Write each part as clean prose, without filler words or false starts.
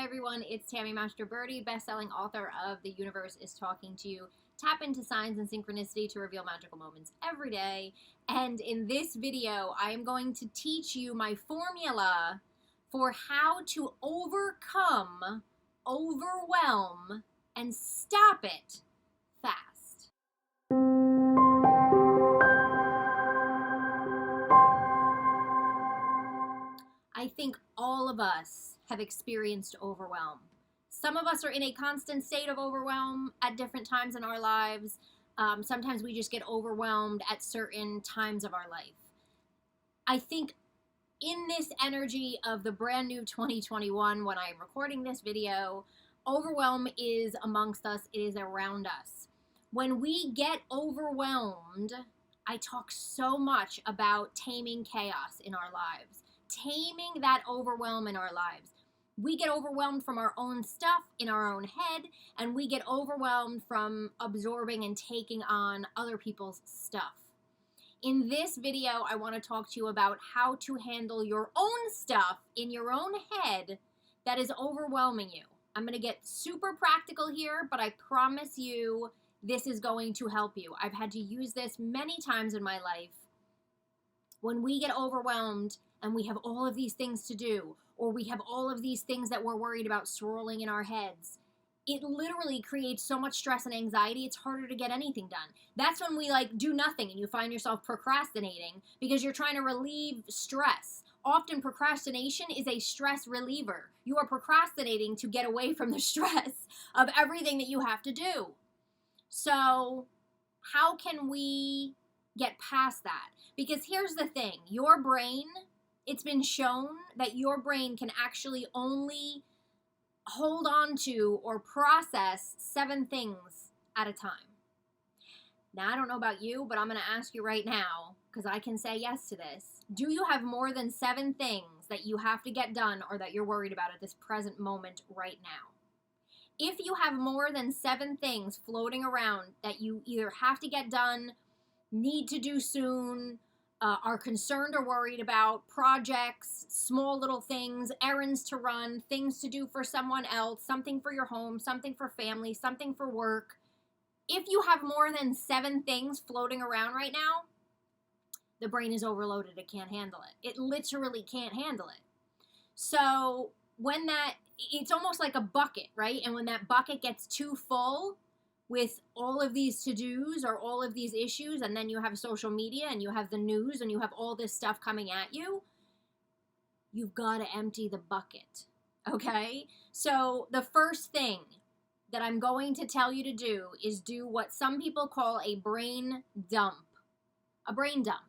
everyone, it's Tammy Master Birdie, best-selling author of The Universe is Talking to You. Tap into signs and synchronicity to reveal magical moments every day. And in this video, I am going to teach you my formula for how to overcome, overwhelm, and stop it fast. I think all of us have experienced overwhelm. Some of us are in a constant state of overwhelm at different times in our lives. Sometimes we just get overwhelmed at certain times of our life. I think in this energy of the brand new 2021, when I'm recording this video, overwhelm is amongst us, it is around us. When we get overwhelmed, I talk so much about taming chaos in our lives. Taming that overwhelm in our lives. We get overwhelmed from our own stuff in our own head, and we get overwhelmed from absorbing and taking on other people's stuff. In this video, I want to talk to you about how to handle your own stuff in your own head that is overwhelming you. I'm going to get super practical here, but I promise you this is going to help you. I've had to use this many times in my life. When we get overwhelmed and we have all of these things to do, or we have all of these things that we're worried about swirling in our heads, it literally creates so much stress and anxiety, it's harder to get anything done. That's when we do nothing and you find yourself procrastinating because you're trying to relieve stress. Often procrastination is a stress reliever. You are procrastinating to get away from the stress of everything that you have to do. So how can we get past that? Because here's the thing, your brain, it's been shown that your brain can actually only hold on to or process 7 things at a time. Now, I don't know about you, but I'm going to ask you right now, because I can say yes to this. Do you have more than 7 things that you have to get done or that you're worried about at this present moment right now? If you have more than 7 things floating around that you either have to get done, need to do soon, are concerned or worried about, projects, small little things, errands to run, things to do for someone else, something for your home, something for family, something for work. If you have more than 7 things floating around right now, the brain is overloaded. It can't handle it. It literally can't handle it. So when it's almost like a bucket, right? And when that bucket gets too full with all of these to-dos or all of these issues, and then you have social media and you have the news and you have all this stuff coming at you, you've got to empty the bucket, okay? So the first thing that I'm going to tell you to do is do what some people call a brain dump. A brain dump.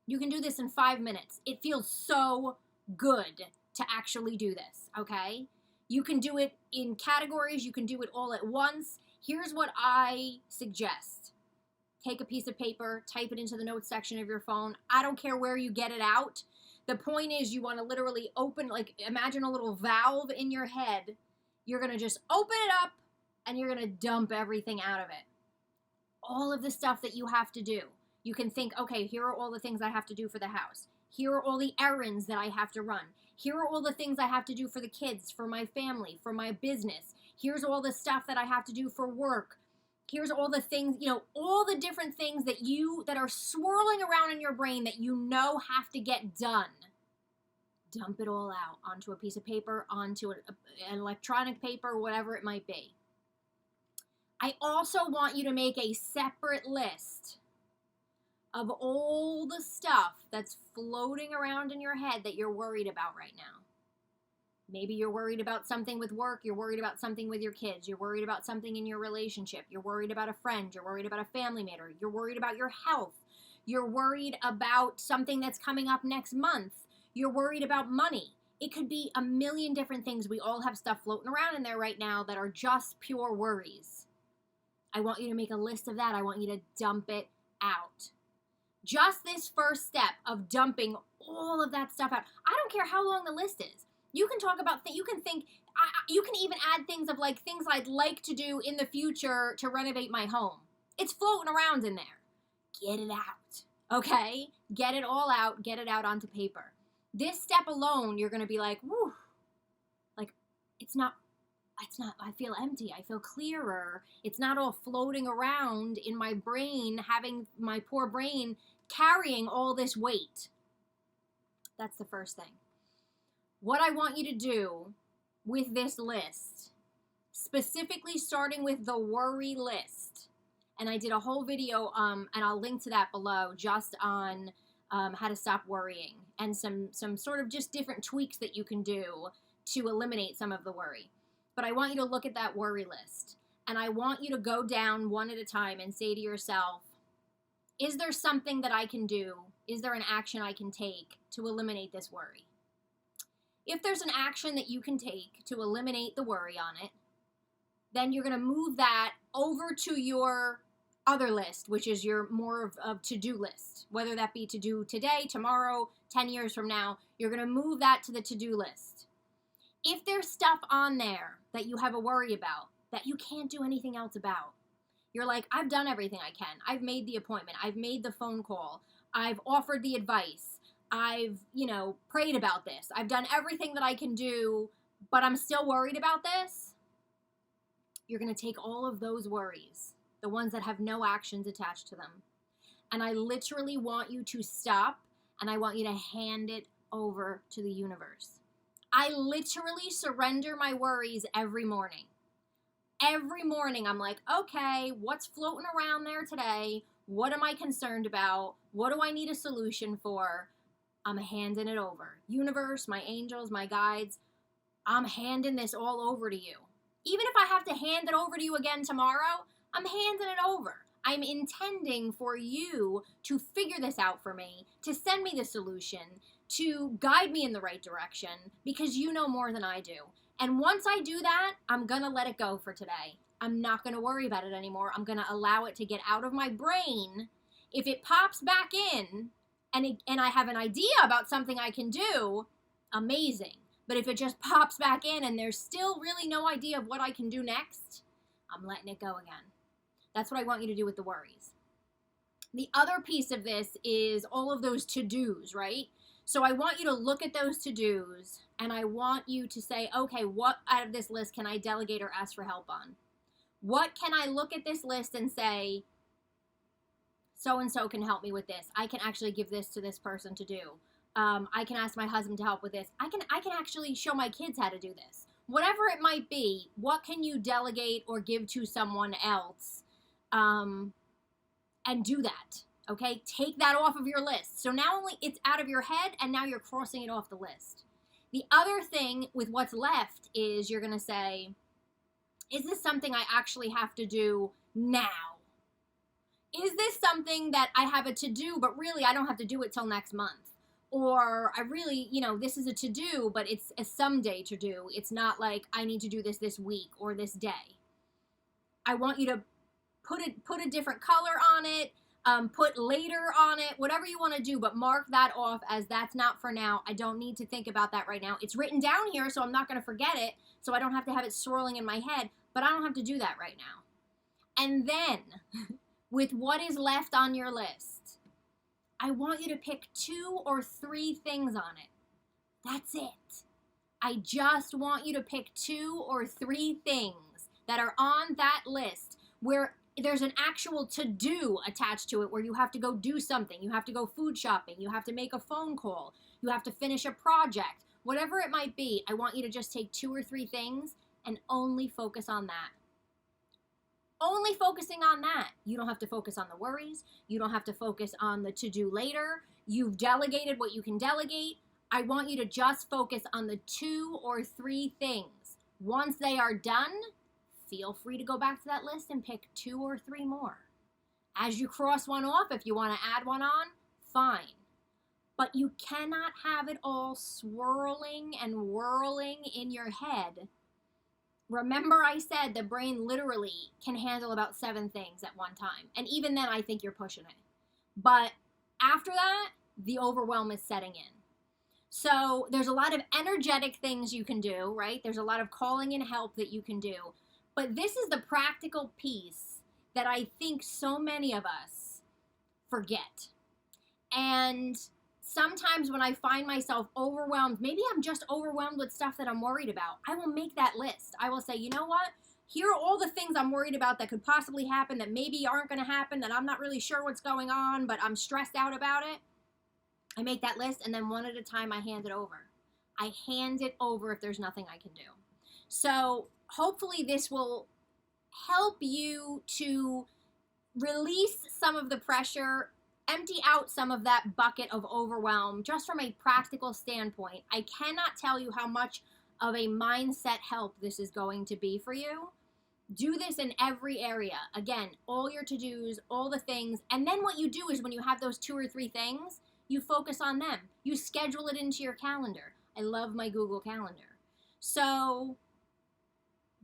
You can do this in 5 minutes. It feels so good to actually do this, okay? You can do it in categories. You can do it all at once. Here's what I suggest. Take a piece of paper, type it into the notes section of your phone. I don't care where you get it out. The point is you want to literally open, imagine a little valve in your head. You're going to just open it up and you're going to dump everything out of it. All of the stuff that you have to do. You can think, okay, here are all the things I have to do for the house. Here are all the errands that I have to run. Here are all the things I have to do for the kids, for my family, for my business. Here's all the stuff that I have to do for work. Here's all the things, all the different things that are swirling around in your brain that you know have to get done. Dump it all out onto a piece of paper, onto an electronic paper, whatever it might be. I also want you to make a separate list of all the stuff that's floating around in your head that you're worried about right now. Maybe you're worried about something with work, you're worried about something with your kids, you're worried about something in your relationship, you're worried about a friend, you're worried about a family member, you're worried about your health, you're worried about something that's coming up next month, you're worried about money. It could be a million different things. We all have stuff floating around in there right now that are just pure worries. I want you to make a list of that. I want you to dump it out. Just this first step of dumping all of that stuff out. I don't care how long the list is. You can talk about, you can think, you can even add things of things I'd like to do in the future to renovate my home. It's floating around in there. Get it out, okay? Get it all out, get it out onto paper. This step alone, you're going to be like, whew, I feel empty. I feel clearer. It's not all floating around in my brain, having my poor brain carrying all this weight. That's the first thing. What I want you to do with this list, specifically starting with the worry list, and I did a whole video, and I'll link to that below, just on how to stop worrying, and some sort of just different tweaks that you can do to eliminate some of the worry. But I want you to look at that worry list, and I want you to go down one at a time and say to yourself, is there something that I can do? Is there an action I can take to eliminate this worry? If there's an action that you can take to eliminate the worry on it, then you're going to move that over to your other list, which is your more of to-do list. Whether that be to do today, tomorrow, 10 years from now, you're going to move that to the to-do list. If there's stuff on there that you have a worry about, that you can't do anything else about, you're like, I've done everything I can. I've made the appointment. I've made the phone call. I've offered the advice. I've, prayed about this. I've done everything that I can do, but I'm still worried about this. You're going to take all of those worries, the ones that have no actions attached to them, and I literally want you to stop, and I want you to hand it over to the universe. I literally surrender my worries every morning. Every morning I'm like, okay, what's floating around there today? What am I concerned about? What do I need a solution for? I'm handing it over. Universe, my angels, my guides, I'm handing this all over to you. Even if I have to hand it over to you again tomorrow, I'm handing it over. I'm intending for you to figure this out for me, to send me the solution, to guide me in the right direction, because you know more than I do. And once I do that, I'm going to let it go for today. I'm not going to worry about it anymore. I'm going to allow it to get out of my brain. If it pops back in and I have an idea about something I can do, amazing. But if it just pops back in and there's still really no idea of what I can do next, I'm letting it go again. That's what I want you to do with the worries. The other piece of this is all of those to-dos, right? So I want you to look at those to-dos, and I want you to say, okay, what out of this list can I delegate or ask for help on? What can I look at this list and say, so-and-so can help me with this. I can actually give this to this person to do. I can ask my husband to help with this. I can actually show my kids how to do this. Whatever it might be, what can you delegate or give to someone else, and do that, okay? Take that off of your list. So now only it's out of your head, and now you're crossing it off the list. The other thing with what's left is you're going to say, is this something I actually have to do now? Is this something that I have a to-do, but really I don't have to do it till next month? Or I really, this is a to-do, but it's a someday to-do. It's not like I need to do this week or this day. I want you to put a different color on it, put later on it, whatever you want to do, but mark that off as that's not for now. I don't need to think about that right now. It's written down here, so I'm not going to forget it, so I don't have to have it swirling in my head, but I don't have to do that right now. And then, with what is left on your list, I want you to pick 2 or 3 things on it. That's it. I just want you to pick 2 or 3 things that are on that list where there's an actual to-do attached to it, where you have to go do something. You have to go food shopping. You have to make a phone call. You have to finish a project. Whatever it might be, I want you to just take 2 or 3 things and only focus on that. Only focusing on that. You don't have to focus on the worries. You don't have to focus on the to-do later. You've delegated what you can delegate. I want you to just focus on the 2 or 3 things. Once they are done, feel free to go back to that list and pick 2 or 3 more. As you cross one off, if you want to add one on, fine. But you cannot have it all swirling and whirling in your head. Remember I said the brain literally can handle about 7 things at one time. And even then, I think you're pushing it. But after that, the overwhelm is setting in. So there's a lot of energetic things you can do, right? There's a lot of calling in help that you can do. But this is the practical piece that I think so many of us forget. And Sometimes when I find myself overwhelmed, maybe I'm just overwhelmed with stuff that I'm worried about, I will make that list. I will say, you know what? Here are all the things I'm worried about that could possibly happen, that maybe aren't going to happen, that I'm not really sure what's going on, but I'm stressed out about it. I make that list, and then one at a time I hand it over. I hand it over if there's nothing I can do. So hopefully this will help you to release some of the pressure, empty out some of that bucket of overwhelm just from a practical standpoint. I cannot tell you how much of a mindset help this is going to be for you. Do this in every area. Again, all your to-dos, all the things. And then what you do is when you have those 2 or 3 things, you focus on them. You schedule it into your calendar. I love my Google Calendar. So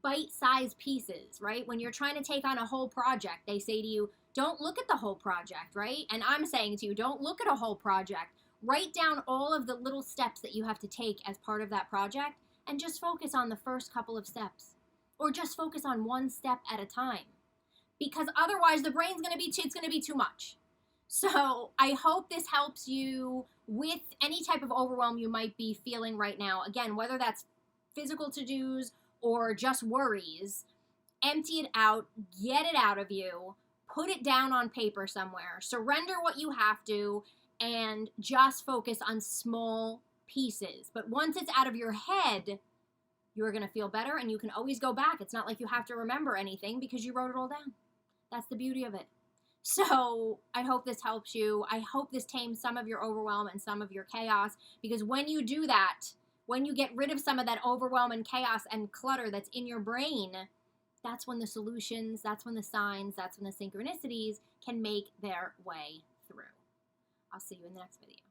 bite-sized pieces, right? When you're trying to take on a whole project, they say to you, don't look at the whole project, right? And I'm saying to you, don't look at a whole project. Write down all of the little steps that you have to take as part of that project and just focus on the first couple of steps. Or just focus on one step at a time. Because otherwise the brain's going to be it's going to be too much. So I hope this helps you with any type of overwhelm you might be feeling right now. Again, whether that's physical to-dos or just worries, empty it out, get it out of you, put it down on paper somewhere, surrender what you have to, and just focus on small pieces. But once it's out of your head, you're going to feel better, and you can always go back. It's not like you have to remember anything because you wrote it all down. That's the beauty of it. So I hope this helps you. I hope this tames some of your overwhelm and some of your chaos, because when you do that, when you get rid of some of that overwhelm and chaos and clutter that's in your brain, that's when the solutions, that's when the signs, that's when the synchronicities can make their way through. I'll see you in the next video.